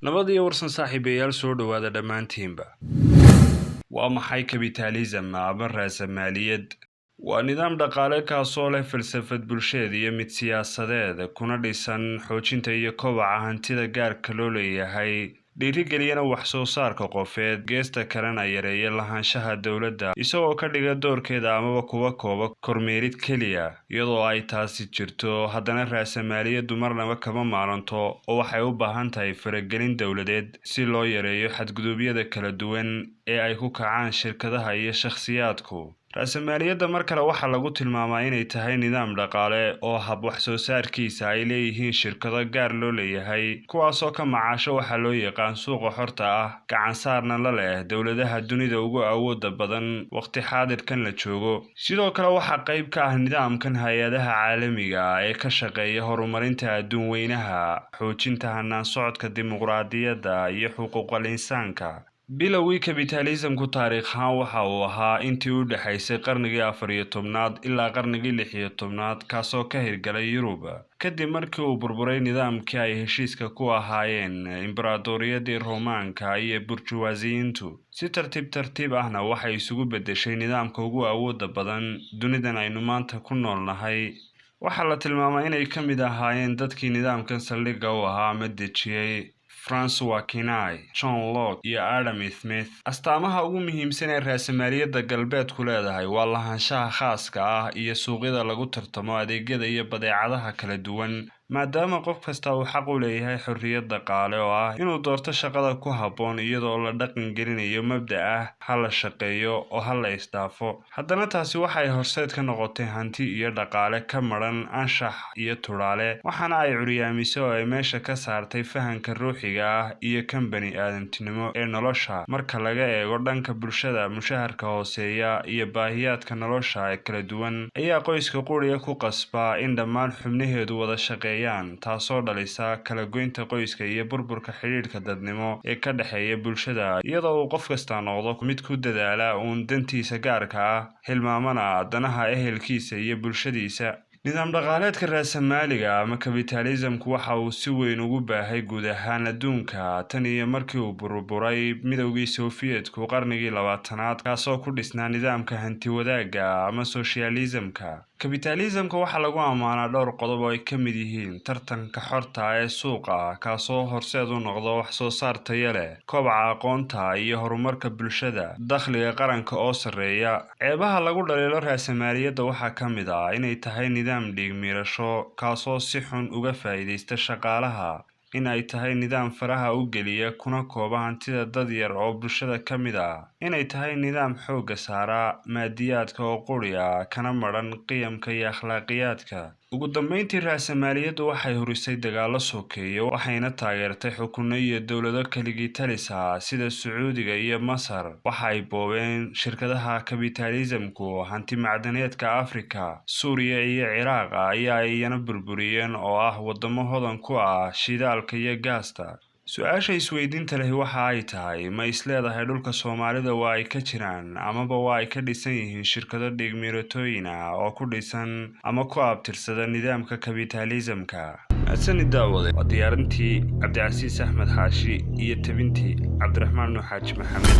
nabad iyo warsan saaxiibayaal soo dhawaada dhammaantiinba. Waa maxay capitalism ama raasamaaliyad? Waa nidaam dhaqaale kaasoo leh falsafad bulsheed iyo mid siyaasadeed kuna dhisan xoojinta iyo kobaca hantida gaarka loo leeyahay, dhiirigeliyana wax soo saarka qofeed, geesta kalena yareeya lahaanshaha dowladda isagoo ka dhiga doorkeeda amaba kuwa kooba kormeerid keliya. Iyadoo ay taasi jirto, haddana raasamaaliyaddu marnaba kama maaranto oo waxay u baahan tahay faragelin dowladeed si loo yareeyo xadgudubyada kala duwan ee ay ku kacaan shirkadaha iyo shakhsiyaadku. raasamaaliyadda mar kale waxaa lagu tilmaamaa inay tahay nidaam dhaqaale oo hab wax soo saarkiisa ay leeyihiin shirkado gaar loo leeyahay, kuwaasoo ka macaasho waxaa loo yaqaan suuqa xorta ah, gacan saarna la leh dowladaha dunida ugu awooda badan waqti xaadirkan la joogo. Sidoo kale waxaa qayb ka ah nidaamkan hay-adaha caalamiga ah ee ka shaqeeya horumarinta adduun weynaha, xoojinta hannaan socodka dimuqraadiyadda iyo xuquuqul insaanka. bilowgii capitalismku taariikh ahaan waxa uu ahaa intii u dhaxaysay qarnigii 14aad ilaa qarnigii 16aad, kaasoo ka hirgalay Yurub kadib markii uu burburay nidaamkii ay heshiiska ku ahaayeen imbaradoriyadii Roomaanka iyo burjuwaasiyiintu. Si tartiib ahna waxay isugu beddeshay nidaamka ugu awooda badan dunidan aynu maanta ku noolnahay. waxaa la tilmaamaa inay ka mid ahaayeen dadkii nidaamkan saldhigga u ahaa ama dejiyey Francois Kinay, John Locke iyo Adam Smith. astaamaha ugu muhiimsan ee raasamaaliyadda galbeedku leedahay waa lahaanshaha khaaska ah iyo suuqyada lagu tartamo adeegyada iyo badeecadaha kala duwan, maadaama qof kasta uu xaq u leeyahay xorriyad dhaqaale oo ah inuu doorto shaqada ku habboon iyadoo la dhaqan gelinayo mabda' ah ha la shaqeeyo oo ha la isdhaafo. Haddana taasi waxay horseed ka noqotay hanti iyo dhaqaale ka maran anshax iyo tudhaale, waxaana ay curyaamisay oo ay meesha ka saartay fahanka ruuxiga ah iyo kan bani aadamtinimo ee nolosha. Marka laga eego dhanka bulshada, mushaharka hooseeya iyo baahiyaadka nolosha ee kala duwan ayaa qoyska quriga ku qasba in dhammaan xubnaheedu wada shaqeeyaan, taasoo dhalisa kala goynta qoyska iyo burburka xidhiidhka dadnimo ee ka dhexeeya bulshada, iyadoo uu qof kasta noqdo mid ku dadaala uun dantiisa gaarka ah, hilmaamana danaha ehelkiisa iyo bulshadiisa. nidaam dhaqaaleedka raasamaaliga ama capitalismku waxa uu si weyn ugu baahay guud ahaan adduunka tan iyo markii uu burburay midowgii Sofiyeetku qarnigii 20aad, kaasoo ku dhisnaa nidaamka hanti wadaagga ama socialismka. capitalismka waxaa lagu ammaanaa dhowr qodob oo ay ka mid yihiin tartanka xorta ee suuqa, kaasoo horseed u noqdo wax soo saar tayo leh, kobaca aqoonta iyo horumarka bulshada, dakhliga qaranka oo sarreeya. ceebaha lagu dhaliilo raasamaaliyadda waxaa ka mid ah inay tahay nidaam dhiig miirasho kaasoo si xun uga faa'iidaysta shaqaalaha, in ay tahay nidaam faraha u geliya kuna kooba hantida dad yar oo bulshada ka mid ah, inay tahay nidaam xoogga saara maadiyaadka oo quri ah kana maran qiyamka iyo akhlaaqiyaadka. ugu dambeyntii, raasamaaliyaddu waxay hurisay dagaallo sokeeye, waxayna taageertay xukunno iyo dowlado keligii talis ah sida Sacuudiga iyo Masar. waxa ay boobeen shirkadaha capitalismku hanti macdaneedka Afrika, Suuriya iyo Ciraaq ayaa iyana burburiyeen oo ah wadamo hodan ku ah shidaalka iyo gaasta. su-aasha isweydiinta leh waxa ay tahay, ma isleedahay dhulka Soomaalida waa ay ka jiraan amaba waa ay ka dhisan yihiin shirkado dhiig-miiratooyin ah oo ku dhisan ama ku abtirsada nidaamka capitalismka? mahadsanid daawade. waa diyaarintii Cabdicasiis Axmed Xaashi iyo tabintii Cabdiraxmaan Nuux Xaaji Maxamed.